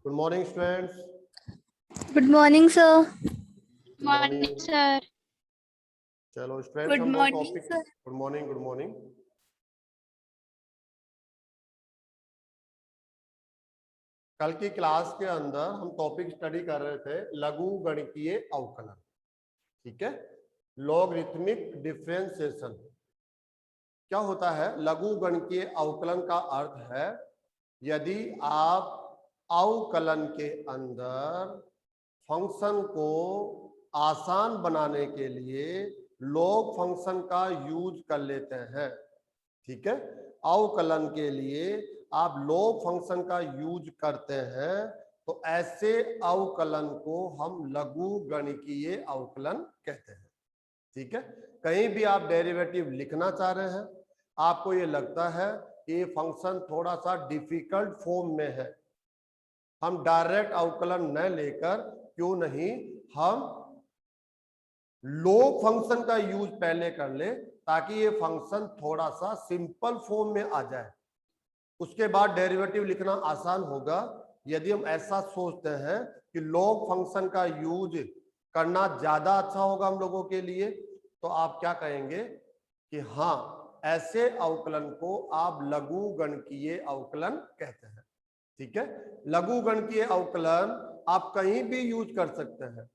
Good morning students. Good morning sir. Morning sir. चलो students, good हम लोग morning topic sir. Good morning good morning. कल की class के अंदर हम टॉपिक स्टडी कर रहे थे लघु गणितीय अवकलन। ठीक है, लॉगरिथमिक डिफरेंशिएशन। क्या होता है लघु गणितीय अवकलन का अर्थ है यदि आप अवकलन के अंदर फंक्शन को आसान बनाने के लिए लॉग फंक्शन का यूज कर लेते हैं। ठीक है, अवकलन के लिए आप लॉग फंक्शन का यूज करते हैं तो ऐसे अवकलन को हम लघु गणितीय अवकलन कहते हैं। ठीक है, कहीं भी आप डेरिवेटिव लिखना चाह रहे हैं, आपको ये लगता है कि फंक्शन थोड़ा सा डिफिकल्ट फॉर्म में है, हम डायरेक्ट अवकलन न लेकर क्यों नहीं हम लॉग फंक्शन का यूज पहले कर ले ताकि ये फंक्शन थोड़ा सा सिंपल फॉर्म में आ जाए, उसके बाद डेरिवेटिव लिखना आसान होगा। यदि हम ऐसा सोचते हैं कि लॉग फंक्शन का यूज करना ज्यादा अच्छा होगा हम लोगों के लिए, तो आप क्या कहेंगे कि हाँ, ऐसे अवकलन को आप लघु गणितीय अवकलन कहते हैं। ठीक है, लघु गणितीय अवकलन आप कहीं भी यूज कर सकते हैं,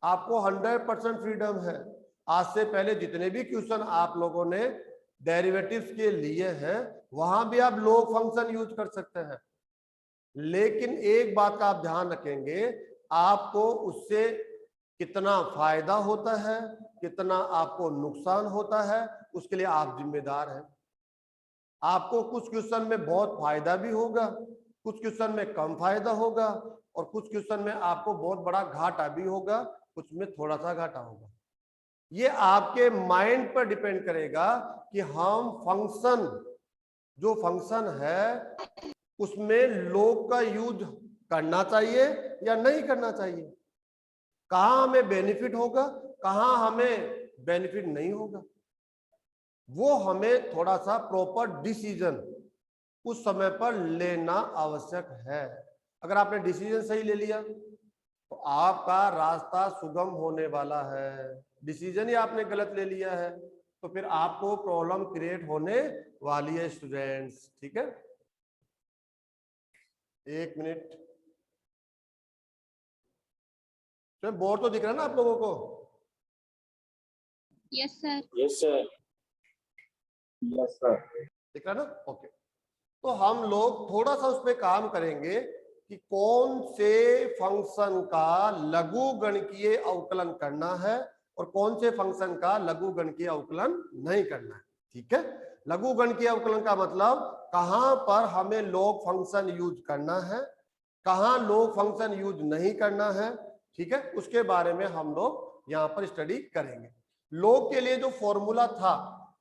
आपको 100% फ्रीडम है। आज से पहले जितने भी क्वेश्चन आप लोगों ने डेरिवेटिव्स के लिए हैं वहां भी आप लॉग फंक्शन यूज कर सकते हैं, लेकिन एक बात का आप ध्यान रखेंगे, आपको उससे कितना फायदा होता है कितना आपको नुकसान होता है उसके लिए आप जिम्मेदार हैं। आपको कुछ क्वेश्चन में बहुत फायदा भी होगा, कुछ क्वेश्चन में कम फायदा होगा और कुछ क्वेश्चन में आपको बहुत बड़ा घाटा भी होगा, कुछ में थोड़ा सा घाटा होगा। ये आपके माइंड पर डिपेंड करेगा कि हम फंक्शन जो फंक्शन है उसमें लॉग का यूज करना चाहिए या नहीं करना चाहिए, कहां हमें बेनिफिट होगा कहां हमें बेनिफिट नहीं होगा, वो हमें थोड़ा सा प्रॉपर डिसीजन उस समय पर लेना आवश्यक है। अगर आपने डिसीजन सही ले लिया तो आपका रास्ता सुगम होने वाला है, डिसीजन ही आपने गलत ले लिया है तो फिर आपको प्रॉब्लम क्रिएट होने वाली है स्टूडेंट्स। ठीक है, एक मिनट, तो बोर्ड तो दिख रहा है ना आप लोगों को? Yes sir. Yes sir. Yes sir. दिख रहा है ना? ओके, तो हम लोग थोड़ा सा उस पर काम करेंगे कि कौन से फंक्शन का लघु गणितीय अवकलन करना है और कौन से फंक्शन का लघु गणितीय अवकलन नहीं करना है। ठीक है, लघु गणितीय अवकलन का मतलब कहां पर हमें लॉग फंक्शन यूज करना है, कहां लॉग फंक्शन यूज नहीं करना है। ठीक है, उसके बारे में हम लोग यहाँ पर स्टडी करेंगे। लॉग के लिए जो फॉर्मूला था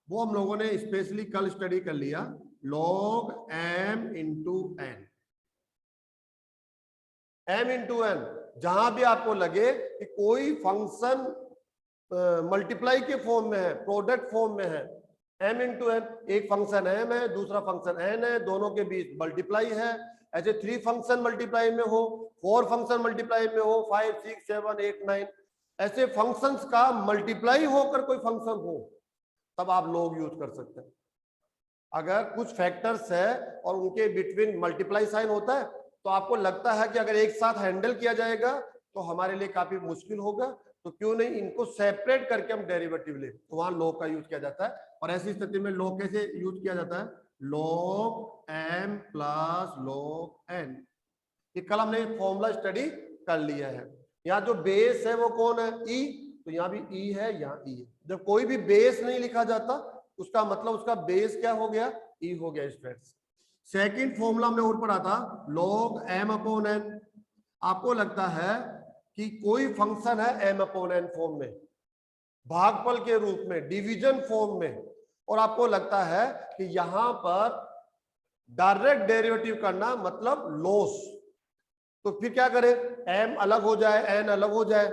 वो हम लोगों ने स्पेशली कल स्टडी कर लिया, log m into N. m into N, जहां भी आपको लगे कि कोई फंक्शन मल्टीप्लाई के फॉर्म में है, प्रोडक्ट फॉर्म में है, m इंटू एन, एक फंक्शन m है दूसरा फंक्शन n है, दोनों के बीच मल्टीप्लाई है। ऐसे 3 फंक्शन मल्टीप्लाई में हो, 4 फंक्शन मल्टीप्लाई में हो, 5 6 7 8 9 ऐसे फंक्शंस का मल्टीप्लाई होकर कोई फंक्शन हो तब आप लॉग यूज कर सकते हैं। अगर कुछ फैक्टर्स है और उनके बिटवीन मल्टीप्लाई साइन होता है तो आपको लगता है कि अगर एक साथ हैंडल किया जाएगा तो हमारे लिए काफी मुश्किल होगा, तो क्यों नहीं इनको सेपरेट करके हम डेरिवेटिव ले, तो वहां लॉग का यूज किया जाता है। और ऐसी स्थिति में लॉग कैसे यूज किया जाता है, log m plus log n। ये कल हमने फॉर्मूला स्टडी कर लिया है। यहाँ जो बेस है वो कौन है, e, तो यहाँ भी e है, यहाँ e है। जब कोई भी बेस नहीं लिखा जाता उसका मतलब उसका बेस क्या हो गया, e हो गया स्टूडेंट्स। सेकंड फॉर्मूला हमने और पढ़ा था log m अपॉन n। आपको लगता है कि कोई फंक्शन है m अपॉन n फॉर्म में, भागफल के रूप में, डिवीजन फॉर्म में, और आपको लगता है कि यहां पर डायरेक्ट डेरिवेटिव करना मतलब लॉस, तो फिर क्या करें, m अलग हो जाए n अलग हो जाए,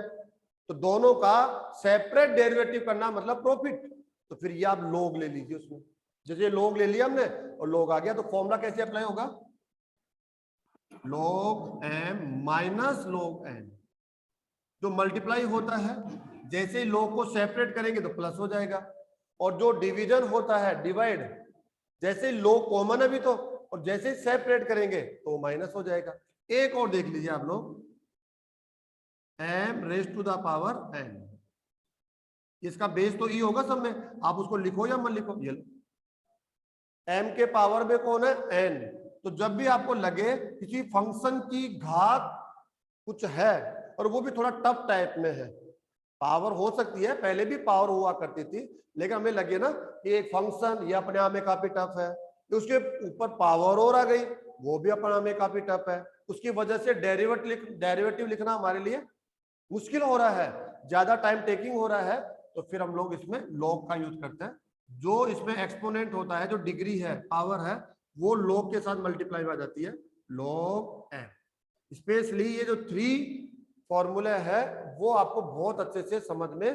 तो दोनों का सेपरेट डेरिवेटिव करना मतलब प्रॉफिट, तो फिर ये आप log ले लीजिए उसमें। जैसे log ले लिया हमने और log आ गया तो फॉर्मूला कैसे अप्लाई होगा, log m minus log n। जो मल्टीप्लाई होता है जैसे ही log को सेपरेट करेंगे तो प्लस हो जाएगा, और जो डिवीजन होता है डिवाइड, जैसे ही log कॉमन है भी तो, और जैसे ही सेपरेट करेंगे तो माइनस हो जाएगा। एक और देख लीजिए आप लोग, m raise to the power n, इसका बेस तो e होगा सब में, आप उसको लिखो या मत लिखो, ये m के पावर में कौन है, n। तो जब भी आपको लगे किसी फंक्शन की घात कुछ है और वो भी थोड़ा टफ टाइप में है, पावर हो सकती है, पहले भी पावर हुआ करती थी, लेकिन हमें लगे ना कि एक फंक्शन ये अपने आप में काफी टफ है, तो उसके ऊपर पावर और आ गई, वो भी अपने आप में काफी टफ है, उसकी वजह से डेरिवेटिव लिखना हमारे लिए मुश्किल हो रहा है, ज्यादा टाइम टेकिंग हो रहा है। तो फिर हम लोग इसमें लॉग का यूज करते हैं, जो इसमें एक्सपोनेंट होता है, जो डिग्री है, पावर है, वो लॉग के साथ मल्टीप्लाई में आ जाती है, लॉग m। स्पेशली ये जो 3 फॉर्मूले है वो आपको बहुत अच्छे से समझ में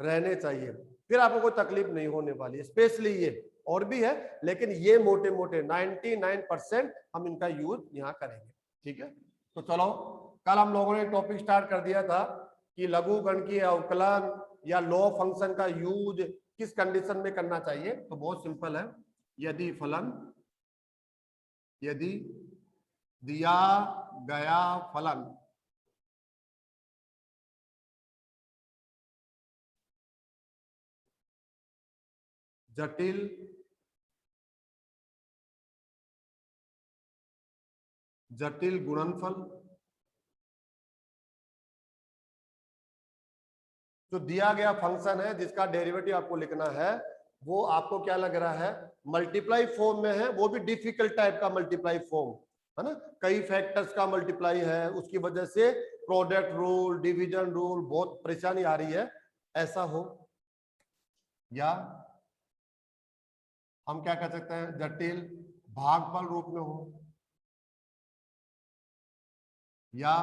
रहने चाहिए, फिर आपको कोई तकलीफ नहीं होने वाली। स्पेशली ये और भी है, लेकिन ये मोटे मोटे 99% हम इनका यूज यहाँ करेंगे, ठीक है। तो चलो, कल हम लोगों ने टॉपिक स्टार्ट कर दिया था कि लघुगणकीय अवकलन या लॉ फंक्शन का यूज किस कंडीशन में करना चाहिए। तो बहुत सिंपल है, यदि फलन, यदि दिया गया फलन जटिल गुणनफल, जो दिया गया फंक्शन है जिसका डेरिवेटिव आपको लिखना है, वो आपको क्या लग रहा है, मल्टीप्लाई फॉर्म में है, वो भी डिफिकल्ट टाइप का मल्टीप्लाई फॉर्म है ना, कई फैक्टर्स का मल्टीप्लाई है, उसकी वजह से प्रोडक्ट रूल, डिवीजन रूल, बहुत परेशानी आ रही है, ऐसा हो, या हम क्या कर सकते हैं, जटिल भागफल रूप में हो, या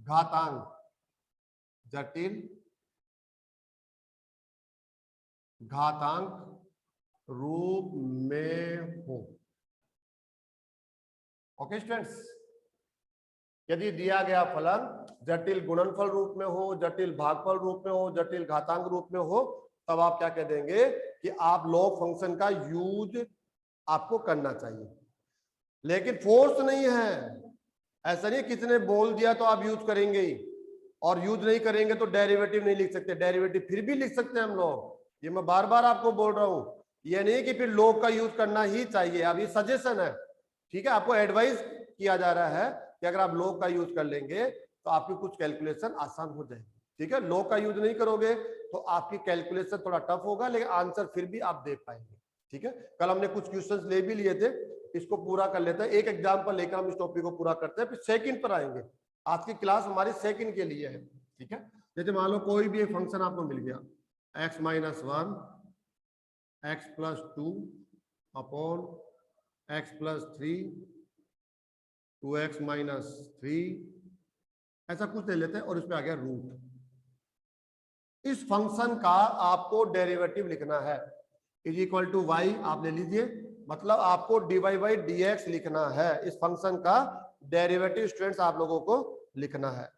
घातांक, जटिल घातांक रूप में हो। ओके स्टूडेंट्स, यदि दिया गया फलन जटिल गुणनफल रूप में हो, जटिल भागफल रूप में हो, जटिल घातांक रूप में हो, तब आप क्या कह देंगे कि आप लॉग फंक्शन का यूज आपको करना चाहिए। लेकिन फोर्स नहीं है, ऐसा नहीं किसी ने बोल दिया तो आप यूज करेंगे ही, और यूज नहीं करेंगे तो डेरिवेटिव नहीं लिख सकते। डेरिवेटिव फिर भी लिख सकते हैं हम लोग, ये मैं बार बार आपको बोल रहा हूं, ये नहीं कि फिर लॉग का यूज करना ही चाहिए, अब ये सजेशन है, ठीक है, आपको एडवाइस किया जा रहा है कि अगर आप लॉग का यूज कर लेंगे तो आपकी कुछ कैलकुलेशन आसान हो जाएगी, ठीक है। लॉग का यूज नहीं करोगे तो आपकी कैलकुलेशन थोड़ा टफ होगा, लेकिन आंसर फिर भी आप दे पाएंगे, ठीक है। कल हमने कुछ क्वेश्चंस ले भी लिए थे, इसको पूरा कर लेते हैं, एक एग्जांपल लेकर हम इस टॉपिक को पूरा करते हैं, फिर सेकंड पर आएंगे। आज की क्लास हमारी सेकंड के लिए है, ठीक है। जैसे मान लो कोई भी एक फंक्शन आपको मिल गया, x minus 1 x plus 2 upon x plus 3 2x minus 3, ऐसा कुछ ले लेते हैं, और इसमें आ गया रूट। इस फंक्शन का आपको डेरिवेटिव लिखना है, इज इक्वल टू y आप ले लीजिए, मतलब आपको dy बाई dx लिखना है, इस फंक्शन का डेरिवेटिव स्टूडेंट्स आप लोगों को लिखना है।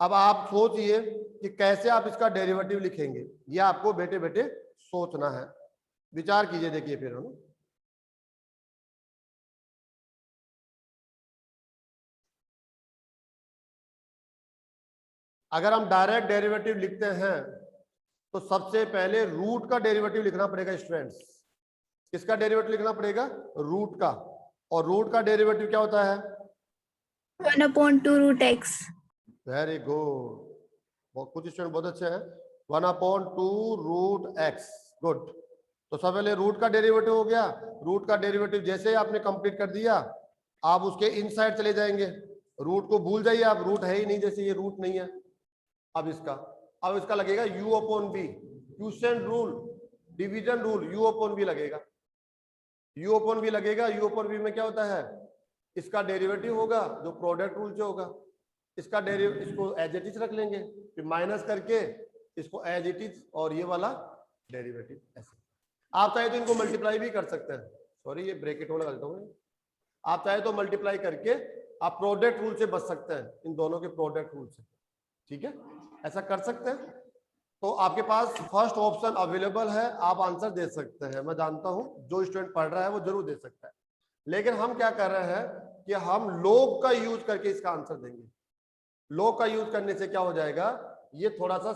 अब आप सोचिए कि कैसे आप इसका डेरिवेटिव लिखेंगे, ये आपको बेटे बेटे सोचना है, विचार कीजिए, देखिए फिर हम अगर हम डायरेक्ट डेरिवेटिव लिखते हैं तो सबसे पहले रूट का डेरिवेटिव लिखना पड़ेगा स्टूडेंट्स। किसका डेरिवेटिव लिखना पड़ेगा, रूट का, और रूट का डेरिवेटिव क्या होता है, 1/2 root x। वेरी गुड, बहुत कुछ स्टूडेंट बहुत अच्छे हैं, 1/2 रूट एक्स, गुड। तो सब पहले रूट का डेरिवेटिव हो गया, रूट का डेरिवेटिव जैसे ही आपने कंप्लीट कर दिया, आप उसके इनसाइड चले जाएंगे, रूट को भूल जाइए, आप रूट है ही नहीं, जैसे ये रूट नहीं है। अब इसका लगेगा u upon B, quotient rule, division rule, u upon B लगेगा, u अपॉन बी लगेगा। u अपॉन बी में क्या होता है, इसका डेरिवेटिव होगा जो प्रोडक्ट रूल से होगा, इसका डेरिवेटिव, इसको एज इट इज रख लेंगे, फिर माइनस करके इसको एज इट इज, और ये वाला डेरिवेटिव ऐसे। आप चाहे तो इनको मल्टीप्लाई भी कर सकते हैं, सॉरी ये ब्रैकेट हो लगा देता हूँ, आप चाहे तो मल्टीप्लाई करके आप प्रोडक्ट रूल से बच सकते हैं, इन दोनों के प्रोडक्ट रूल से, ठीक है, ऐसा कर सकते हैं। तो आपके पास फर्स्ट ऑप्शन अवेलेबल है, आप आंसर दे सकते हैं। मैं जानता हूं जो स्टूडेंट पढ़ रहा है वो जरूर दे सकता है, लेकिन हम क्या कर रहे हैं कि हम log का यूज करके इसका आंसर देंगे। log का यूज करने से क्या हो जाएगा, ये थोड़ा सा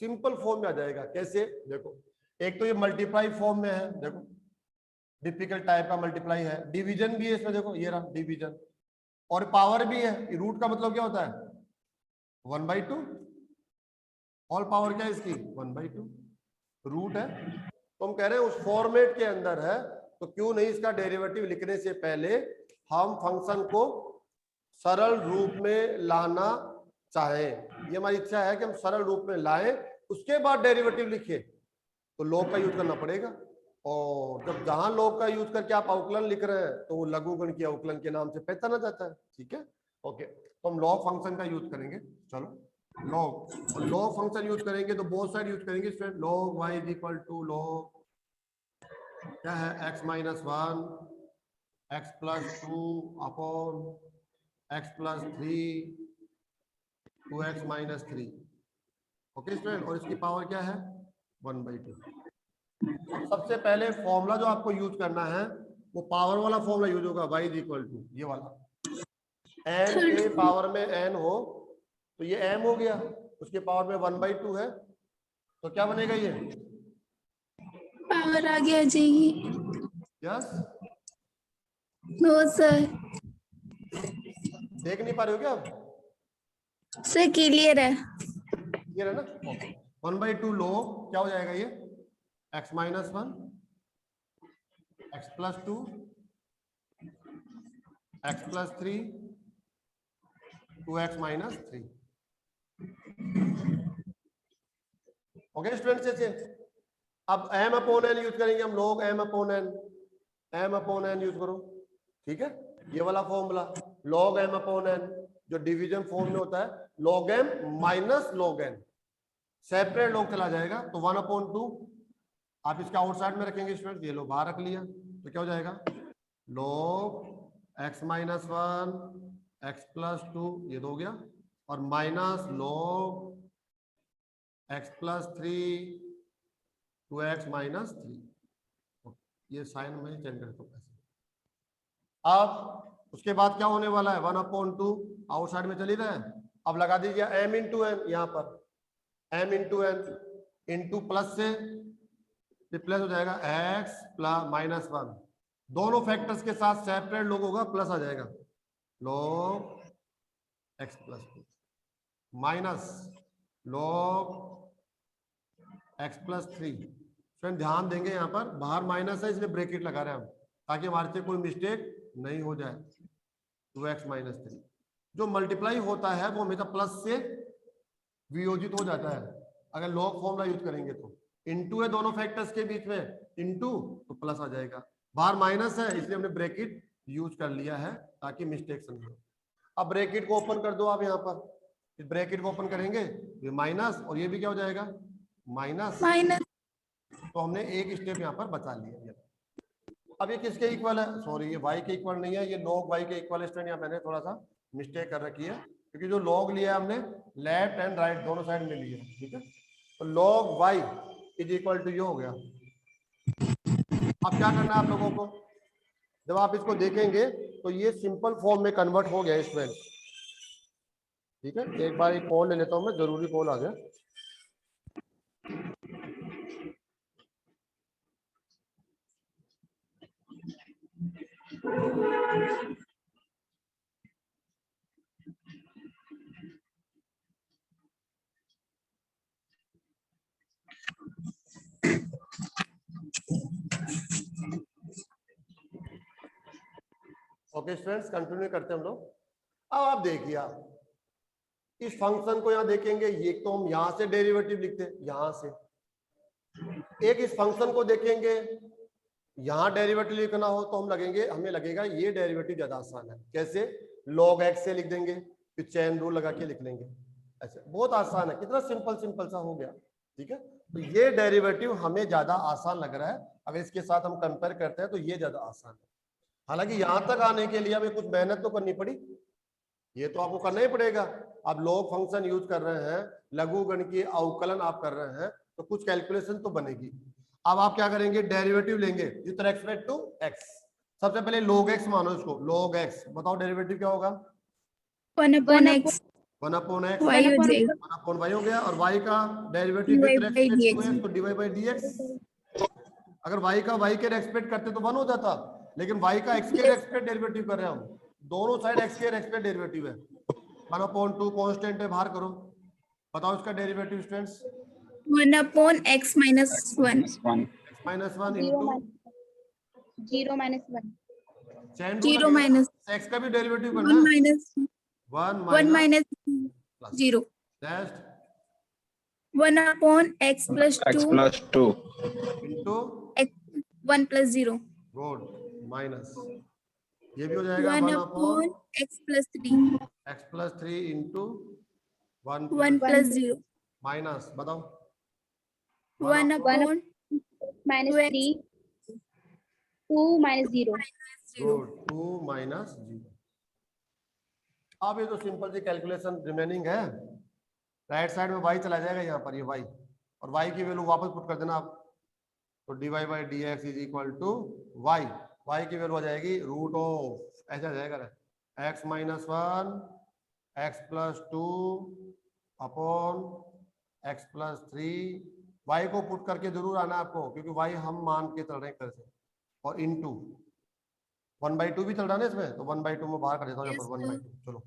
सिंपल फॉर्म में आ जाएगा। कैसे, देखो एक तो ये मल्टीप्लाई फॉर्म में है, देखो डिफिकल्ट टाइप का मल्टीप्लाई है, डिवीजन भी है इसमें, देखो ये रहा डिवीजन, और पावर भी है। रूट का मतलब क्या होता है 1/2, ऑल पावर क्या है इसकी 1/2 रूट है। तो हम कह रहे हैं उस फॉर्मेट के अंदर है, तो क्यों नहीं इसका डेरिवेटिव लिखने से पहले हम फंक्शन को सरल रूप में लाना चाहें। ये हमारी इच्छा है कि हम सरल रूप में लाएं, उसके बाद डेरिवेटिव लिखें, तो log का यूज करना पड़ेगा। और जब जहां log का यूज करके आप अवकलन लिख रहे हैं तो वो लघुगण की अवकलन के नाम से पहचाना जाता है, ठीक है। ओके, तो हम log फंक्शन का यूज करेंगे। चलो log फंक्शन यूज करेंगे तो बोथ साइड यूज करेंगे student. log y is equal to log क्या है x minus 1 x plus 2 upon x plus 3 2x minus 3। Okay student, और इसकी पावर क्या है 1/2। सबसे पहले फॉर्मूला जो आपको यूज करना है वो पावर वाला फॉर्मूला यूज होगा, y इज इक्वल टू ये वाला, n के पावर में n हो तो ये m हो गया, उसके पावर में 1/2 है, तो क्या बनेगा ये पावर आगे आ जाएगी। यस। नो सर, देख नहीं पा रहे हो क्या आप, सर क्लियर है। ये है ना 1/2 log क्या हो जाएगा ये x minus 1 x plus 2 x plus 3 2x minus 3। Okay students, ऐसे अब m अपॉन n यूज करेंगे हम, log m upon n use करो, ठीक है। ये वाला formula log m upon n जो डिवीजन फॉर्म में होता है, log m minus log n, separate log चला जाएगा तो 1/2 आप इसका आउटसाइड में रखेंगे स्टूडेंट, ये लो बाहर रख लिया तो क्या हो जाएगा log x minus 1 x plus 2 ये तो हो गया, और minus log x plus 3 2x minus 3। ये साइन में चेंज करता हूँ ऐसे। अब उसके बाद क्या होने वाला है 1/2 आउटसाइड में चली रहा है, अब लगा दीजिए m इंटू n, यहाँ पर m into n into plus से रिप्लेस हो जाएगा x प्लस माइनस 1, दोनों फैक्टर्स के साथ सेपरेट log होगा, प्लस आ जाएगा log x plus 2 minus log x plus 3। Friend ध्यान देंगे यहाँ पर बाहर माइनस है इसलिए ब्रैकेट लगा रहे हैं हम, ताकि हमारे से कोई मिस्टेक नहीं हो जाए। 2x माइनस 3 जो मल्टीप्लाई होता है वो हमेशा प्लस से वियोजित हो जाता है, अगर log फॉर्मूला यूज करेंगे तो इनटू है दोनों फैक्टर्स के बीच में, इनटू तो प्लस आ जाएगा, बाहर माइनस है इसलिए हमने ब्रैकेट यूज कर लिया है ताकि मिस्टेक नहीं हो। अब ब्रैकेट को ओपन कर दो आप यहाँ पर, इस ब्रैकेट को ओपन करेंगे ये माइनस और ये भी क्या हो जाएगा माइनस, तो हमने एक स्टेप यहाँ पर बचा लिया। अब ये किसके इक्वल है, सॉरी ये y के इक्वल नहीं है, ये log y के इक्वल स्टूडेंट, यहाँ मैंने थोड़ा सा मिस्टेक कर रखी है, क्योंकि जो log लिया है हमने लेफ्ट एंड राइट दोनों साइड में लिया है, ठीक है। तो log y is equal to ये हो गया। अब क्या करना है आप लोगों को, जब आप इसको देखेंगे तो ये सिंपल फॉर्म में कन्वर्ट हो गया स्टूडेंट, ठीक है। एक बार एक कॉल ले लेता हूं मैं, जरूरी कॉल आ गया। ओके स्टूडेंट्स, कंटिन्यू करते हैं हम लोग। अब आप देखिए, आप इस फंक्शन को यहाँ देखेंगे, ये तो हम यहाँ से डेरिवेटिव लिखते हैं, यहाँ से एक इस फंक्शन को देखेंगे, यहाँ डेरिवेटिव लिखना हो तो हमें लगेगा ये डेरिवेटिव ज्यादा आसान है। कैसे, log x से लिख देंगे, फिर चेन रूल लगा के लिख लेंगे, ऐसे बहुत आसान है, कितना सिंपल सा हो गया, ठीक है। तो ये डेरिवेटिव हमें ज्यादा आसान लग रहा है, अगर इसके साथ हम कंपेयर करते हैं तो ये ज्यादा आसान है। हालांकि यहां तक आने के लिए हमें कुछ मेहनत तो करनी पड़ी, ये तो आपको करना ही पड़ेगा। आप लॉग फंक्शन यूज कर रहे हैं, लघुगणकीय अवकलन आप कर रहे हैं, तो कुछ कैलकुलेशन तो बनेगी। अब आप क्या करेंगे, डेरिवेटिव लेंगे विद रेस्पेक्ट टू एक्स। सबसे पहले log x मानो इसको, log x। बताओ डेरिवेटिव क्या होगा? 1 upon x 1 upon x, y हो जाएगा 1 अपॉन y हो गया। और y का derivative dy with by respect to dx x तो dy बाई dx। अगर y का y के रेस्पेक्ट करते तो 1 हो जाता, लेकिन y का x के रेस्पेक्ट डेरिवेटिव कर रहे हैं हम, दोनों साइड x के रेस्पेक्ट डेरिवेटिव है। 1 अपॉन 2 कांस्टेंट है, बाहर करो। बताओ इसका derivative students. 1 upon x minus 1 x minus 1 into 0 minus 1 chain rule 0 minus x का भी डेरिवेटिव 1 करना है। minus 1 1 minus minus 0 next 1 upon x plus 2 into x 1 plus 0 good minus, ये भी हो जाएगा 1 1 upon upon x plus 3 x plus 3 into 1 1 plus 0 minus, बताओ 1 upon minus 2x 3 2 minus 0 0 good 2 minus 0। अब ये तो सिंपल सी कैलकुलेशन रिमेनिंग है। राइट साइड में y चला जाएगा यहाँ पर, ये y, और y की वैल्यू वापस पुट कर देना आप, तो dy by D x is equal to Y. Y की वैल्यू आ जाएगी रूट ऑफ, ऐसा आ जाएगा x minus 1 x plus 2 upon x plus 3। y को पुट करके जरूर आना आपको, क्योंकि y हम मान के चल रहे हैं कैसे, और इंटू 1/2 भी चल रहा है ना इसमें, तो 1/2 में बाहर कर देता हूँ यहाँ पर 1/2। चलो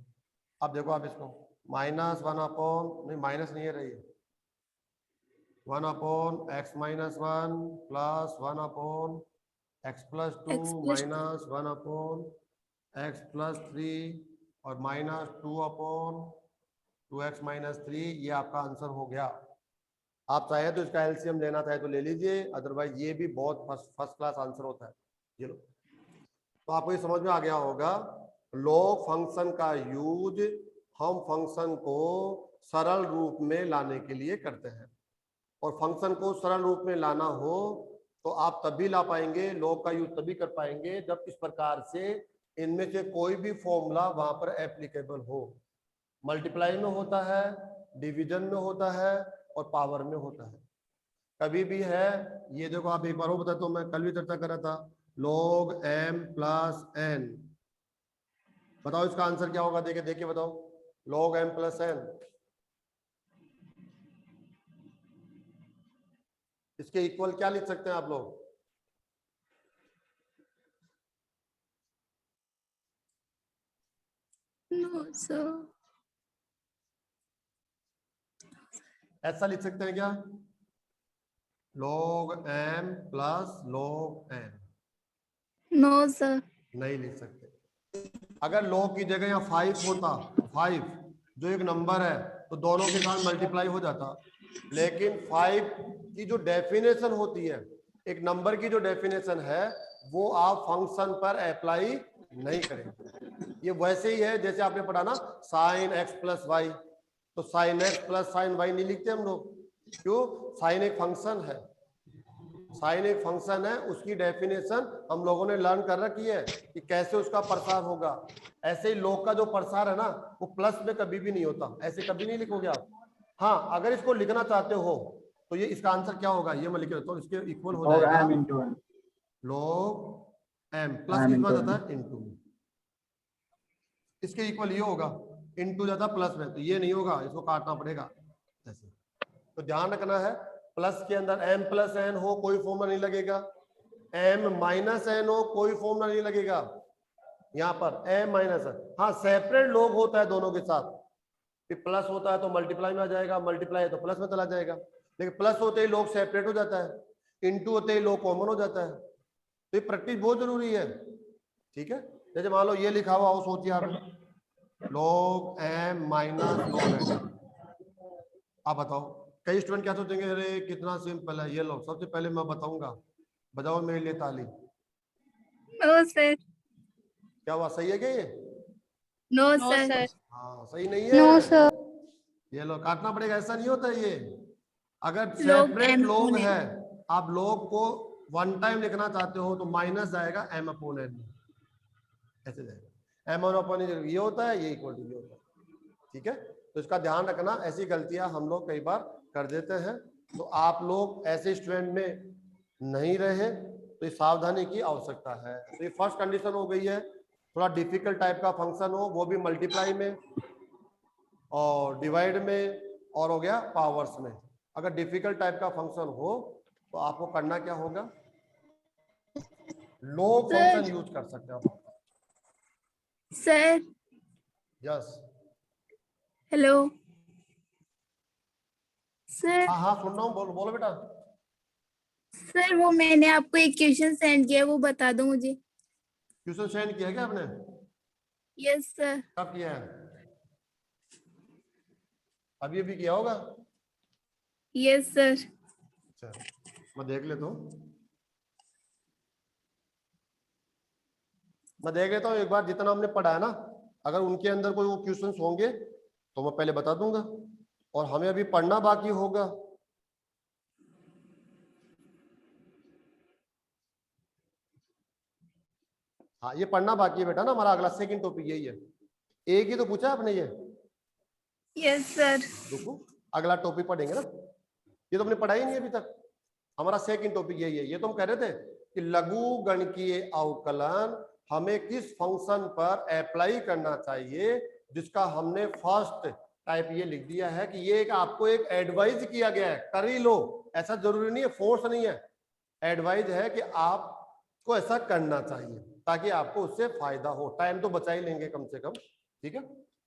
अब देखो आप इसको, माइनस 1 अपॉन, नहीं माइनस नहीं है रही, 1 upon x minus 1 plus 1 upon x plus 2 x plus minus 1 upon x plus 3 और माइनस 2 अपॉन 2x माइनस 3। ये आपका आंसर हो गया। आप चाहे तो इसका एलसीएम लेना चाहे तो ले लीजिए, अदरवाइज ये भी बहुत फर्स्ट क्लास आंसर होता है। ये लो, तो आपको ये समझ में आ गया होगा, लॉग फंक्शन का यूज हम फंक्शन को सरल रूप में लाने के लिए करते हैं। और फंक्शन को सरल रूप में लाना हो तो आप तभी ला पाएंगे, लॉग का यूज तभी कर पाएंगे जब इस प्रकार से इनमें से कोई भी फॉर्मूला वहां पर एप्लीकेबल हो। मल्टीप्लाई में होता है, डिवीजन में होता है और पावर में होता है, कभी भी है। ये देखो आप एक बार हो बताता हूं, मैं कल भी चर्चा कर रहा था, log m प्लस n। बताओ इसका आंसर क्या होगा, देखे बताओ, log m प्लस n। इसके इक्वल क्या लिख सकते हैं आप लोग? no sir ऐसा लिख सकते हैं क्या, log m plus log n? no sir नहीं लिख सकते। अगर log की जगह यहाँ 5 होता, 5 जो एक नंबर है, तो दोनों के साथ मल्टीप्लाई हो जाता। लेकिन 5 की जो डेफिनेशन होती है, एक नंबर की जो डेफिनेशन है, वो आप फंक्शन पर अप्लाई नहीं करेंगे। ये वैसे ही है जैसे आपने पढ़ा ना साइन एक्स प्लस वाई, तो sine X plus sine Y नहीं लिखते हम लोग, क्यों? साइन एक फंक्शन है, साइन एक फंक्शन है, उसकी डेफिनेशन हम लोगों ने लर्न कर रखी है कि कैसे उसका प्रसार होगा। ऐसे ही log का जो प्रसार है ना, वो प्लस में कभी भी नहीं होता, ऐसे कभी नहीं लिखोगे आप। हाँ, अगर इसको लिखना चाहते हो तो ये इसका आंसर क्या होगा, ये मैं लिख देता हूँ, इसके इक्वल हो जाएगा log m प्लस कितना जाता है इनटू, इसके इक्वल ये होगा, इनटू जाता प्लस में, तो ये नहीं होगा, इसको काटना पड़ेगा ऐसे। तो ध्यान रखना है, प्लस के अंदर m प्लस n हो कोई फॉर्मूला नहीं लगेगा, m माइनस n हो कोई फॉर्मूला नहीं लगेगा। यहाँ पर m माइनस, हाँ सेपरेट log होता है दोनों के साथ, फिर प्लस होता है तो मल्टीप्लाई में आ जाएगा, मल्टीप्लाई है तो प्लस में चला जाएगा। लेकिन प्लस होते ही log सेपरेट हो जाता है, इनटू होते ही log कॉमन हो जाता है। तो ये प्रैक्टिस बहुत जरूरी है, ठीक है। जैसे मान लो ये लिखा हुआ हो, सोचिए आप log m minus log n, आप बताओ कई स्टूडेंट क्या सोचेंगे, अरे कितना सिंपल है। ये लो सबसे पहले मैं बताऊंगा, बजाओ मेरे लिए ताली। no sir क्या हुआ, सही है क्या ये? no No sir sir हाँ सही नहीं है। No sir ये लो काटना पड़ेगा, ऐसा नहीं होता ये। अगर log separate m log upon n है, आप log को वन टाइम लिखना चाहते हो तो माइनस आएगा m अपॉन n, ऐसे जाएगा, m1/, ये होता है, ये इक्वल टू ये होता है। ठीक है, तो इसका ध्यान रखना, ऐसी गलतियां हम लोग कई बार कर देते हैं, तो आप लोग ऐसे स्टूडेंट में नहीं रहे, तो ये सावधानी की आवश्यकता है। तो ये फर्स्ट कंडीशन हो गई है, थोड़ा डिफिकल्ट टाइप का फंक्शन हो, वो भी मल्टीप्लाई में और डिवाइड में, और हो गया पावर्स में। अगर डिफिकल्ट टाइप का फंक्शन हो तो आपको करना क्या होगा, लॉग फंक्शन यूज कर सकते हो आप। Sir yes, hello sir. हाँ हाँ सुन रहा हूँ, बोलो बोलो बेटा। सर वो मैंने आपको एक क्वेश्चन सेंड किया, वो बता दो मुझे। क्वेश्चन सेंड किया क्या आपने? Yes sir. कब किया है? अभी अभी किया होगा। Yes sir. अच्छा, मैं देख लेता हूँ, मैं देख लेता हूँ एक बार, जितना हमने पढ़ा है ना, अगर उनके अंदर कोई वो क्वेश्चंस होंगे तो मैं पहले बता दूंगा, और हमें अभी पढ़ना बाकी होगा। हाँ, ये पढ़ना बाकी है बेटा ना, हमारा अगला सेकंड टॉपिक यही है। एक ही तो पूछा आपने ये, यस सर। रुको अगला टॉपिक पढ़ेंगे ना, ये तो हमने पढ़ा ही नहीं अभी तक। हमारा सेकंड टॉपिक यही है। ये तो हम कह रहे थे कि लघु गणकीय अवकलन हमें किस फंक्शन पर अप्लाई करना चाहिए, जिसका हमने फर्स्ट टाइप ये लिख दिया है कि ये एक आपको एक एडवाइज किया गया है, कर ही लो, ऐसा जरूरी नहीं है, फोर्स नहीं है, एडवाइज है कि आपको ऐसा करना चाहिए ताकि आपको उससे फायदा हो। टाइम तो बचा ही लेंगे कम से कम। ठीक है,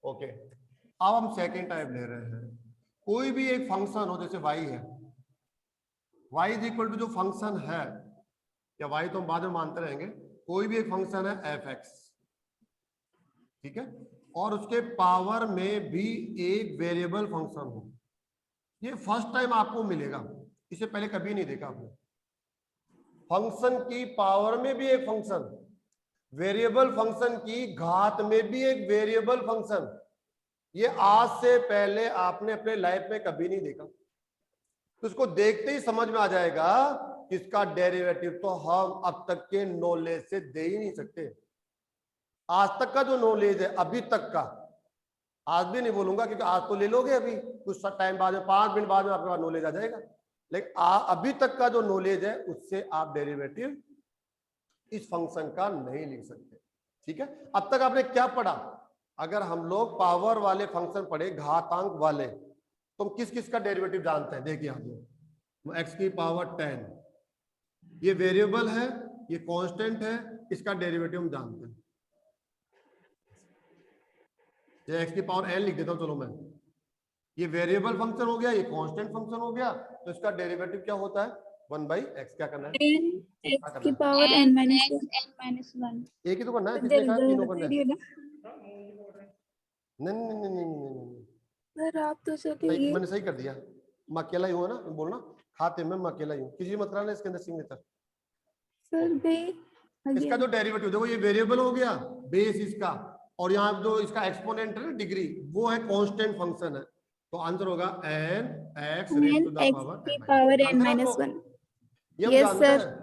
ओके। अब हम सेकेंड टाइप ले रहे हैं। कोई भी एक फंक्शन हो, जैसे y है, y इज इक्वल टू जो फंक्शन है, या y तो हम बाद में मानते रहेंगे, कोई भी एक फंक्शन है f(x), ठीक है, और उसके पावर में भी एक वेरिएबल फंक्शन हो। ये फर्स्ट टाइम आपको मिलेगा, इसे पहले कभी नहीं देखा आपने। फंक्शन की पावर में भी एक फंक्शन, वेरिएबल फंक्शन की घात में भी एक वेरिएबल फंक्शन, ये आज से पहले आपने अपने लाइफ में कभी नहीं देखा। तो इसको देखते ही समझ में आ जाएगा कि इसका डेरिवेटिव तो हम अब तक के नॉलेज से दे ही नहीं सकते। आज तक का जो नॉलेज है, अभी तक का, आज भी नहीं बोलूंगा क्योंकि आज तो ले लोगे, अभी कुछ टाइम बाद में, 5 मिनट बाद में आपके पास नॉलेज आ जाएगा, लेकिन अभी तक का जो नॉलेज है उससे आप डेरिवेटिव इस फंक्शन का नहीं लिख सकते। ठीक है, अब तक आपने क्या पढ़ा? अगर हम लोग पावर वाले फंक्शन पढ़े, घातांक वाले, तो हम किस किस का डेरिवेटिव जानते हैं? देखिए आप लोग, x की पावर 10, ये वेरिएबल है, ये कांस्टेंट है, इसका डेरिवेटिव हम जानते हैं। ये x की पावर n लिख देता हूं, चलो मैं, ये वेरिएबल फंक्शन हो गया, ये कांस्टेंट फंक्शन हो गया, तो इसका डेरिवेटिव क्या होता है? 1/x। क्या करना है? x की पावर n माइनस n-1 एक ही तो करना है, किसने इधर कहा इधर तीनों बता करना है? रही हो ना नहीं नहीं नहीं नहीं नहीं नहीं, सर, आप तो सही, चलिए। मैंने सही कर दिया। मैं अकेला ही हूँ ना, बोलना खाते में मैं अकेला ही हूँ, किसी मत रहना इसके अंदर सिग्नेचर। सर बे इसका जो डेरिवेटिव देखो, ये वेरिएबल हो गया बेस इसका, और यहाँ जो इसका एक्सपोनेंट है ना डिग्री, वो है कांस्टेंट फंक्शन है, तो आंसर होगा n x raise to the x power की n। पावर n जानते हैं आप माइनस लोग, 1। ये हम यस जानते सर। हैं।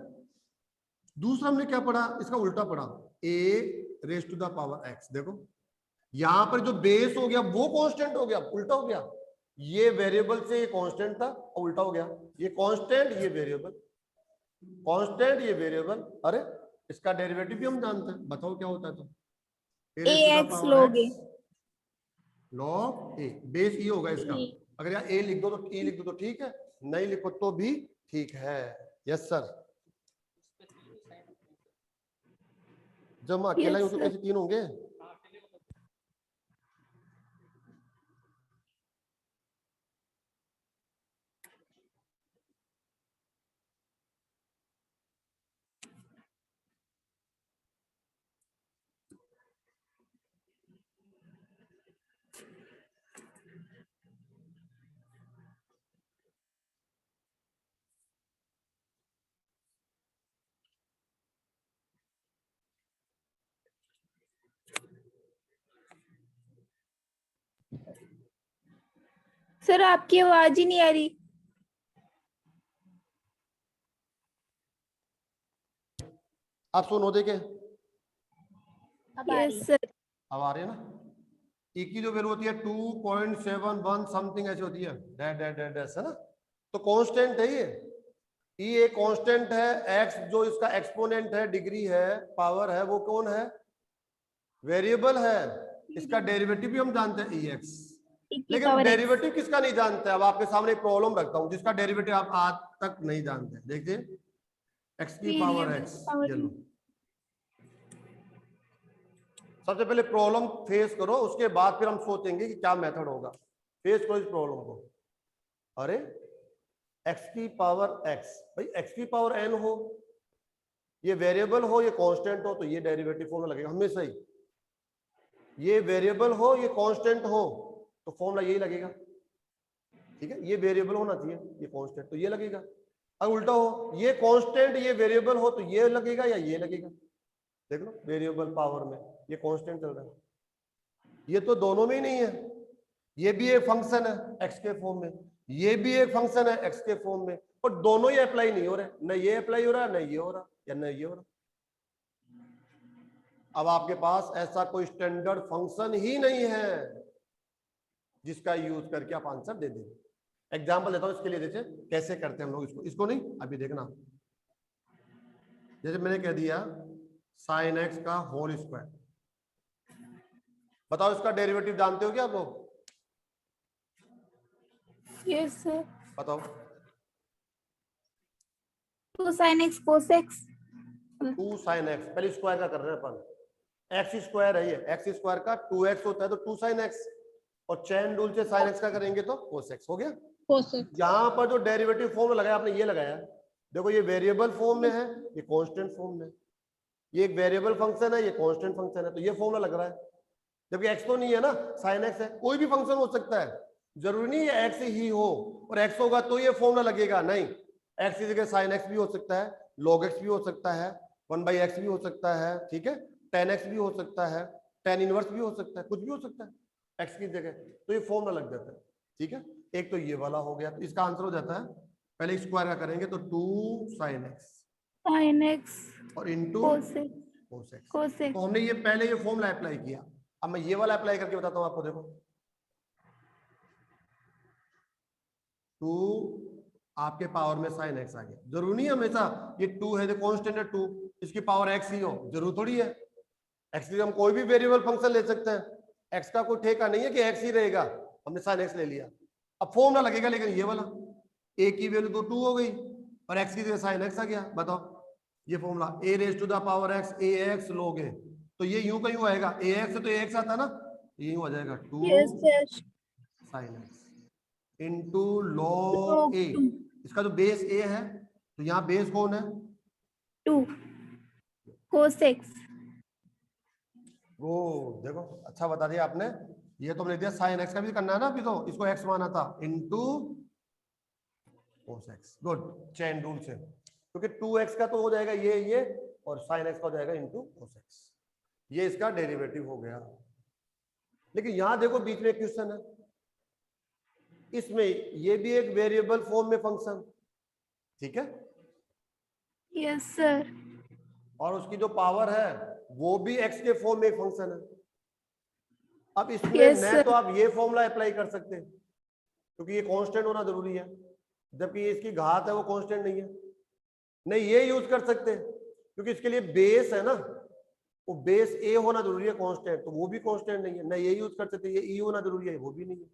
दूसरा हमने क्या पढ़ा? इसका उल्टा पढ़ा, a raise to the power x। देखो यहाँ पर जो बेस हो गया वो कांस्टेंट हो गया, उल्टा हो गया, ये वेरिएबल से ये कांस्टेंट था और उल्टा हो गया, ये कांस्टेंट ये वेरिएबल, कांस्टेंट ये वेरिएबल। अरे इसका डेरिवेटिव भी हम जानते हैं, बताओ क्या होता है? तो a raised to the ax power लोगे। x log a, बेस ये होगा इसका। अगर यहाँ a लिख दो तो e लिख दो तो ठीक है, नहीं लिखो तो भी ठीक है। Yes sir. जब मैं अकेला हूं तो कैसे तीन होंगे? सर आपकी आवाज ही नहीं आ रही। आप सुनो देखे, अब आ रही यस है। सर। अब आ रही है ना। ई की जो वैल्यू होती है 2.71 समथिंग ऐसी होती है, डैश डैश डैश डैश, है ना। तो कांस्टेंट है ये, ई एक कांस्टेंट है, एक्स जो इसका एक्सपोनेंट है, डिग्री है, पावर है, वो कौन है, वेरिएबल है। इसका डेरिवेटिव भी हम जानते हैं ई एक्स, e की लेकिन पावर x। डेरिवेटिव किसका नहीं जानते। अब आपके सामने एक प्रॉब्लम रखता हूं जिसका डेरिवेटिव आप आज तक नहीं जानते। देखिए एक्स की पावर वेरिएबल एक्स, की पावर ये लो। e। सबसे पहले प्रॉब्लम फेस करो, उसके बाद फिर हम सोचेंगे कि क्या मेथड होगा। फेस करो इस प्रॉब्लम को। अरे एक्स की पावर एक्स, भाई एक्स की पावर एन हो, ये वेरिएबल हो, ये कांस्टेंट हो, तो ये डेरिवेटिव फॉर्मूला लगेगा हमेशा ही। ये वेरिएबल हो, ये कांस्टेंट हो, तो फॉर्मूला यही लगेगा। ठीक है, ये वेरिएबल होना चाहिए, ये कांस्टेंट, तो ये लगेगा। अब उल्टा हो, ये कांस्टेंट ये वेरिएबल हो, तो ये लगेगा या ये लगेगा। देख लो वेरिएबल पावर में ये कांस्टेंट चल रहा है, ये तो दोनों में ही नहीं है। ये भी एक फंक्शन है एक्स के फॉर्म में, ये भी एक फंक्शन है एक्स के फॉर्म में, और दोनों ही अप्लाई नहीं हो रहे, न ये अप्लाई हो रहा है, न ये हो रहा, या न ये हो रहा। अब आपके पास ऐसा कोई स्टैंडर्ड फंक्शन ही नहीं है जिसका यूज करके आप आंसर दे दें। एग्जाम्पल देता हूं इसके लिए, देखिए कैसे करते हैं हम लोग इसको नहीं, अभी देखना। जैसे मैंने कह दिया साइन एक्स का होल स्क्वायर, बताओ इसका डेरिवेटिव जानते हो क्या आप लोग, यस सर। बताओ। 2 sin x cos x। 2 sine x, पहले स्क्वायर का कर रहे हैं अपन, एक्स स्क्वायर है ये, एक्स स्क्वायर का 2x होता है तो 2 साइन एक्स, और चैन रूल से साइन एक्स का करेंगे तो cos x हो गया। यहाँ पर जो डेरिवेटिव फॉर्म लगाया आपने, ये लगाया, देखो ये वेरिएबल फॉर्म में है, ये कांस्टेंट फॉर्म में, ये एक वेरिएबल फंक्शन है, ये कांस्टेंट फंक्शन है, तो ये फॉर्मूला लग रहा है। जबकि एक्स तो नहीं है ना, साइन एक्स है, कोई भी फंक्शन हो सकता है, जरूरी नहीं है एक्स ही हो, और एक्स होगा तो ये फॉर्मूला लगेगा, नहीं। एक्स की जगह साइन एक्स भी हो सकता है, लॉग एक्स भी हो सकता है, 1/x भी हो सकता है, ठीक है, tan x भी हो सकता है, tan इनवर्स भी हो सकता है, कुछ भी हो सकता है एक्स की जगह, तो ये फॉर्मूला लग जाता है। ठीक है, एक तो ये वाला हो गया, तो इसका आंसर हो जाता है, पहले स्क्वायर का करेंगे तो 2 sin x sin x और into cos x cos x। cos x। तो हमने ये पहले ये फॉर्मूला अप्लाई किया, अब मैं ये वाला अप्लाई करके बताता हूं आपको। देखो 2 आपके पावर में sin x आ गया, जरूरी नहीं है हमेशा ये 2 है, कांस्टेंट है 2, इसकी पावर x ही हो, जरूर थोड़ी है। x की हम कोई भी वेरिएबल फंक्शन ले सकते हैं, x का कोई ठेका नहीं है कि x ही रहेगा, हमने sin x ले लिया। अब फॉर्मूला लगेगा, लेकिन ये वाला a की वैल्यू तो 2 हो गई और x की जगह sin x आ गया। बताओ ये formula a raise to the power x ax log a, तो ये यूं का यूं आएगा, ax से तो ax आता है ना, ये यूं आ जाएगा 2 yes sir. sin x into log log a। 2 इसका जो बेस a है, तो यहाँ बेस कौन है, 2 cos x। वो देखो अच्छा बता दिया आपने, ये तो हमने दिया साइन एक्स का भी करना है ना, अभी तो इसको एक्स माना था, into cos x। Good, chain rule से, क्योंकि 2x का तो हो जाएगा ये और साइन एक्स का हो जाएगा इंटू cos x, ये इसका डेरिवेटिव हो गया। लेकिन यहां देखो बीच में क्वेश्चन है, इसमें ये भी एक वेरिएबल फॉर्म में फंक्शन, ठीक है, यस सर। और उसकी जो पावर है वो भी x के फॉर्म में एक फंक्शन है। अब इसमें Yes, न sir. तो आप ये फॉर्मूला अप्लाई कर सकते हैं क्योंकि ये कांस्टेंट होना जरूरी है, जबकि ये इसकी घात है वो कांस्टेंट नहीं है। नहीं ये यूज कर सकते क्योंकि इसके लिए बेस है ना, वो बेस ए होना जरूरी है कांस्टेंट, तो वो भी कांस्टेंट नहीं है। नहीं ये यूज कर सकते, ये ई होना जरूरी है, वो भी नहीं है।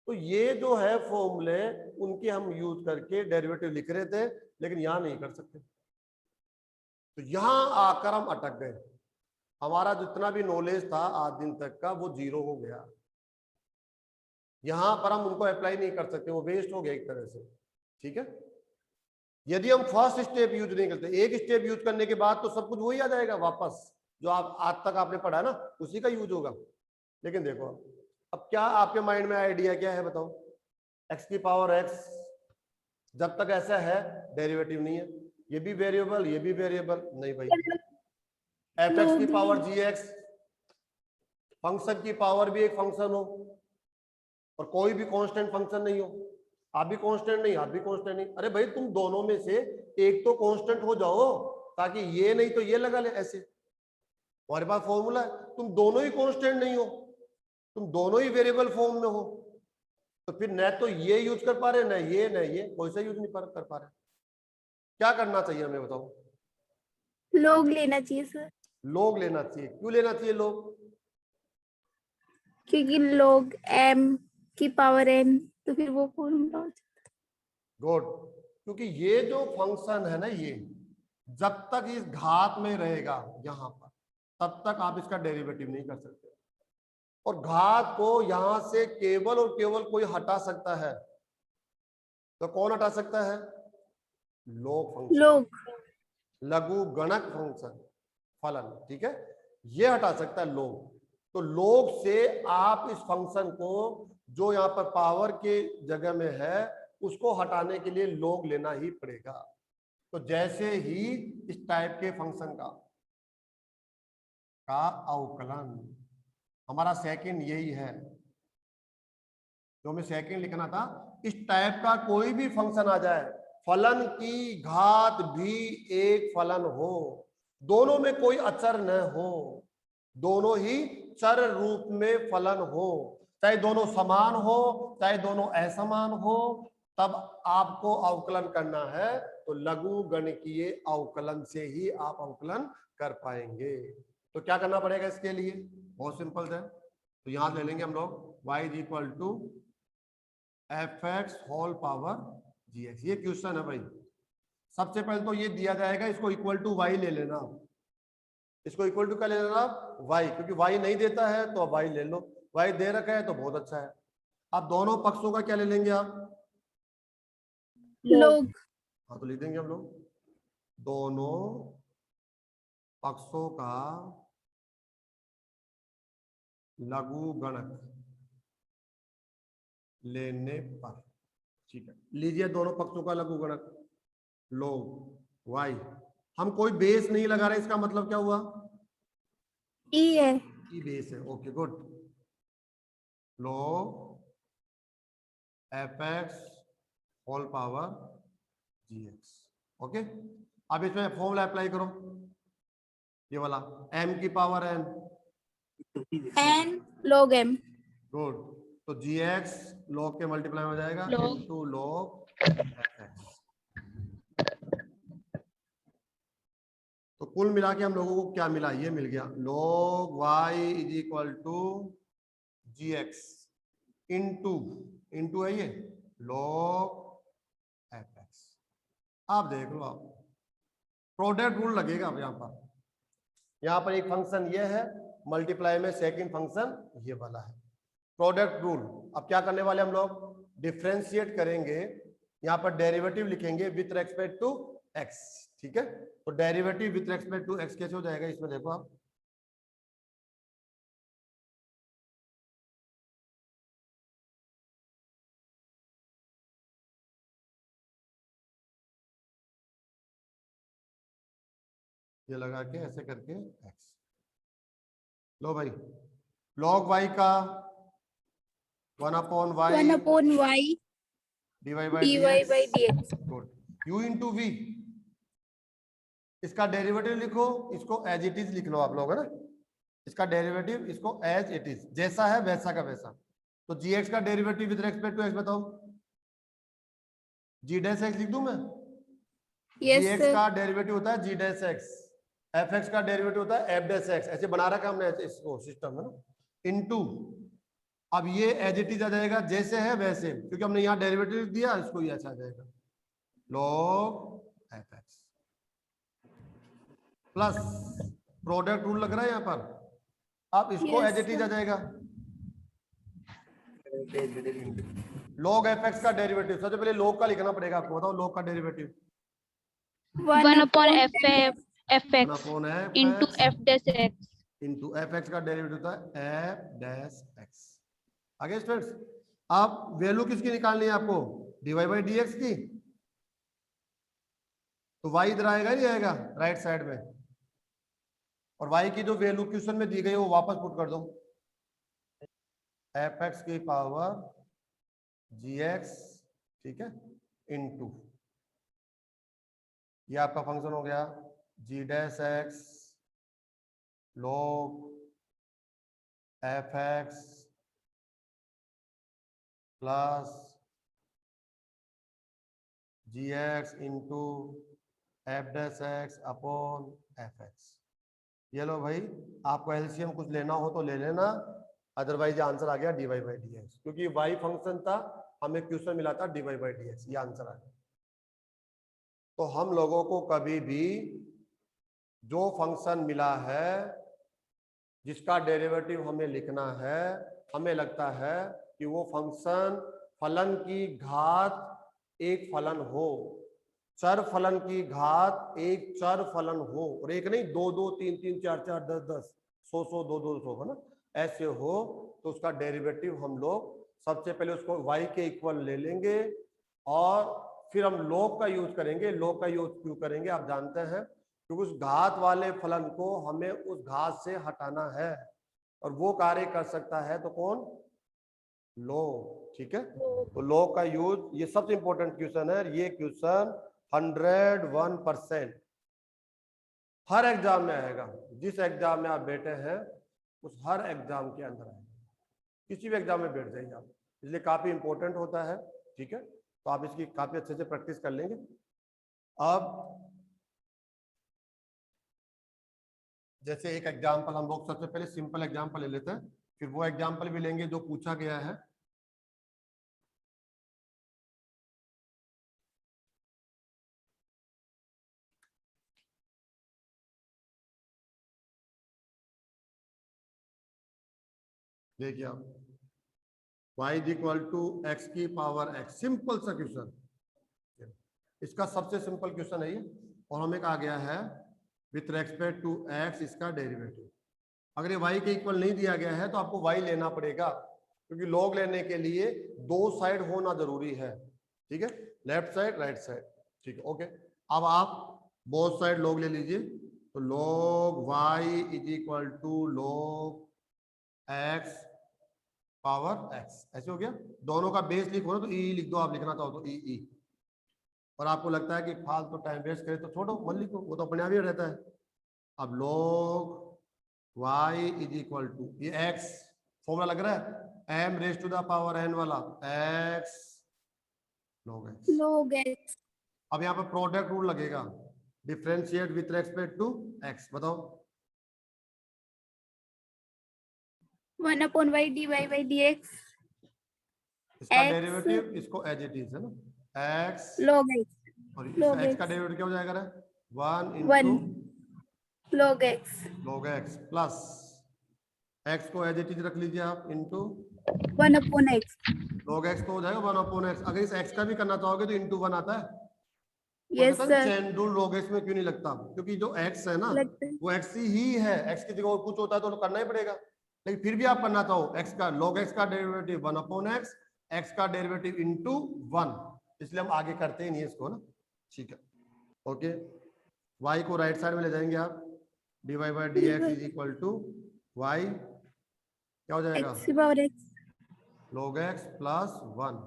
तो ये जो है फॉर्मूले उनके हम यूज करके डेरिवेटिव लिख रहे थे, लेकिन यहां नहीं कर सकते। तो यहां आकर हम अटक गए, हमारा जितना भी नॉलेज था आज दिन तक का वो जीरो हो गया। यहां पर हम उनको अप्लाई नहीं कर सकते, वो वेस्ट हो गया एक तरह से। ठीक है, यदि हम फर्स्ट स्टेप यूज नहीं करते, एक स्टेप यूज करने के बाद तो सब कुछ वही आ जाएगा वापस, जो आप आज तक आपने पढ़ा है ना उसी का यूज होगा। लेकिन देखो अब क्या आपके माइंड में आइडिया क्या है, बताओ। एक्स की पावर एक्स, जब तक ऐसा है डेरिवेटिव नहीं है, ये भी वेरिएबल ये भी वेरिएबल नहीं भाई। एफ एक्स की पावर जी एक्स, फंक्शन की पावर भी एक फंक्शन हो और कोई भी कांस्टेंट फंक्शन नहीं हो, आप भी कांस्टेंट नहीं आप भी कांस्टेंट नहीं। अरे भाई तुम दोनों में से एक तो कांस्टेंट हो जाओ, ताकि ये नहीं तो ये लगा ले ऐसे। हमारे पास फॉर्मूला है, तुम दोनों ही कांस्टेंट नहीं हो, तुम दोनों ही वेरिएबल फॉर्म में हो, तो फिर न तो ये यूज कर पा रहे, न ये कोई सा यूज नहीं कर पा रहे। क्या करना चाहिए हमें बताओ? लोग लेना चाहिए सर, लोग लेना चाहिए। क्यों लेना चाहिए लोग? क्योंकि लोग m की पावर n, तो फिर वो फॉर्मूला हो जाता गुड। क्योंकि ये जो फंक्शन है ना, ये जब तक इस घात में रहेगा यहां पर, तब तक आप इसका डेरिवेटिव नहीं कर सकते। और घात को यहां से केवल और केवल कोई हटा सकता है, तो कौन हटा सकता है? लोग है। फंक्शन, लोग, लघु गणक फंक्शन फलन, ठीक है, ये हटा सकता है लोग। तो लोग से आप इस फंक्शन को जो यहाँ पर पावर के जगह में है उसको हटाने के लिए लोग लेना ही पड़ेगा। तो जैसे ही इस टाइप के फंक्शन का अवकलन, हमारा सेकंड यही है जो हमें सेकंड लिखना था, इस टाइप का कोई भी फंक्शन आ जाए, फलन की घात भी एक फलन हो, दोनों में कोई अचर न हो, दोनों ही चर रूप में फलन हो, चाहे दोनों समान हो चाहे दोनों असमान हो, तब आपको अवकलन करना है तो लघु गणकीय अवकलन से ही आप अवकलन कर पाएंगे। तो क्या करना पड़ेगा इसके लिए? बहुत सिंपल है। तो यहां ले लेंगे हम लोग y is equal to F x whole power ji X. ये क्वेश्चन है भाई। सबसे पहले तो ये दिया जाएगा, इसको इक्वल टू y ले लेना, इसको इक्वल टू क्या ले लेना आप? y, क्योंकि y नहीं देता है तो अब y ले लो, y दे रखा है तो बहुत अच्छा है। अब दोनों पक्षों का क्या ले लेंगे आप? लोग, हाँ तो लिख देंगे हम लोग दोनों पक्षों का लघु गणक लेने पर, ठीक है, लीजिए दोनों पक्षों का लघु गणक लोग y। हम कोई बेस नहीं लगा रहे, इसका मतलब क्या हुआ? e है। ई बेस है, okay good. log f x whole power जी एक्स, ओके। अब इसमें फॉर्मूला अप्लाई करो, ये वाला m की power n, n log m। Good. तो जी एक्स log के मल्टीप्लाई हो जाएगा Log। Into log f x. तो कुल मिला के हम लोगों को क्या मिला? ये मिल गया log y is equal to G X into, into है ये log एफ एक्स। आप देख लो, आप प्रोडक्ट रूल लगेगा अब यहाँ पर एक फंक्शन ये है, मल्टीप्लाई में सेकंड फंक्शन ये वाला है, प्रोडक्ट रूल। अब क्या करने वाले हम लोग? डिफरेंशिएट करेंगे, यहाँ पर डेरिवेटिव लिखेंगे विथ रेस्पेक्ट टू एक्स, ठीक है। तो derivative with respect to X कैसे हो जाएगा? इसमें देखो आप, ये लगा के ऐसे करके एक्स, लो भाई log y का 1/y one upon y dy by dy dx, by dx। Good. u into v, इसका डेरिवेटिव लिखो, इसको एज इट इज लिख लो आप लोग, है ना, इसका डेरिवेटिव इसको एज इट इज, जैसा है वैसा का वैसा। तो जी एक्स का derivative with respect to x बताओ, जी डैश एक्स लिख दूं मैं? Yes g x sir. का डेरिवेटिव होता है g dash x, f x का डेरिवेटिव होता है एफ डैश एक्स, ऐसे बना रखा हमने इसको सिस्टम है ना, इनटू, अब ये एज इट इज आ जाएगा जैसे है वैसे, क्योंकि हमने यहाँ डेरिवेटिव दिया, इसको ये अच्छा आ जाएगा log f x plus product rule लग रहा है यहाँ पर, अब इसको Yes, एज इट इज आ sir. जाएगा log एफ एक्स का डेरिवेटिव। सबसे पहले log का लिखना पड़ेगा आपको, बताओ log का derivative. 1 upon f x upon F into f dash x। Into F x का डेरिवेटिव होता है एफ डैश एक्स। आगे स्टूडेंट्स, आप वैल्यू किसकी निकालनी है आपको? डीवाई बाई डी एक्स की। तो y इधर आएगा, नहीं आएगा राइट साइड में, और y की जो वैल्यू क्वेश्चन में दी गई है वो वापस पुट कर दो, एफ एक्स की पावर जी एक्स, ठीक है, इनटू ये आपका फंक्शन हो गया g dash x log fx plus gx into f dash x upon f x. ये लो भाई, आपको एलसीएम कुछ लेना हो तो ले लेना, अदरवाइज आंसर आ गया dy बाई डी एक्स, क्योंकि y फंक्शन था, हमें क्वेश्चन मिला था dy बाई डी एक्स, ये आंसर आ गया। तो हम लोगों को कभी भी जो फंक्शन मिला है जिसका डेरिवेटिव हमें लिखना है, हमें लगता है कि वो फंक्शन फलन की घात एक फलन हो, चर फलन की घात एक चर फलन हो, और एक नहीं, दो दो तीन तीन चार चार दस दस सौ सौ दो दो सौ, है ना, ऐसे हो, तो उसका डेरिवेटिव हम लोग सबसे पहले उसको y के इक्वल ले लेंगे और फिर हम log का यूज करेंगे। log का यूज क्यों करेंगे आप जानते हैं, क्योंकि उस घात वाले फलन को हमें उस घात से हटाना है, और वो कार्य कर सकता है तो कौन, log। ठीक है, तो log का यूज, ये सबसे इंपॉर्टेंट क्वेश्चन है, ये क्वेश्चन 101% हर एग्जाम में आएगा। जिस एग्जाम में आप बैठे हैं उस हर एग्जाम के अंदर आएगा, किसी भी एग्जाम में बैठ जाइए आप, इसलिए काफी इंपॉर्टेंट होता है। ठीक है, तो आप इसकी काफी अच्छे से प्रैक्टिस कर लेंगे। अब जैसे एक एग्जाम्पल हम लोग सबसे पहले सिंपल एग्जाम्पल ले लेते हैं, फिर वो एग्जाम्पल भी लेंगे जो पूछा गया है। देखिए आप, y is equal to x की पावर x, सिंपल सा क्वेश्चन, इसका सबसे सिंपल क्वेश्चन है ये, और हमें कहा गया है विथ रेस्पेक्ट टू x इसका डेरिवेटिव। अगर ये y के इक्वल नहीं दिया गया है तो आपको y लेना पड़ेगा, क्योंकि log लेने के लिए दो साइड होना जरूरी है। ठीक है, लेफ्ट साइड राइट साइड। ठीक है, ओके। अब आप बोथ साइड log ले लीजिए, तो log y is equal to log x power x, ऐसे हो गया। दोनों का बेस लिखो ना तो ई लिख दो, आप लिखना चाहो तो ई। और आपको लगता है कि फालतू टाइम वेस्ट करे तो छोड़ो, मत लिखो, वो तो अपने आप ही रहता है। अब log y is equal to, ये x फॉर्मूला लग रहा है m raise to the power n वाला, x log x। log x अब यहाँ पर प्रोडक्ट रूल लगेगा, differentiate with respect to x, बताओ। 1 upon y dy by dx इसका x डेरिवेटिव इसको एज इट इज है ना, x, log x और इस log x का x डेरिवेटिव क्या हो जाएगा, 1 1 into log x log x plus x को एज इट इज रख लीजिए आप, into 1 upon x log x को हो जाएगा 1 अपॉन x। अगर इस x का भी करना चाहोगे तो इंटू 1 आता है। yes sir chain rule log x में क्यों नहीं लगता, क्योंकि जो x है ना लगता है वो x ही है, x की जगह और कुछ होता है तो करना ही पड़ेगा, लेकिन फिर भी आप करना चाहो x का log x का डेरिवेटिव 1 अपॉन x का डेरिवेटिव इंटू 1, इसलिए हम आगे करते ही नहीं है इसको ना। ठीक है, ओके। y को राइट साइड में ले जाएंगे आप, dy by D x is equal to y, क्या हो जाएगा, x की power x log x plus 1।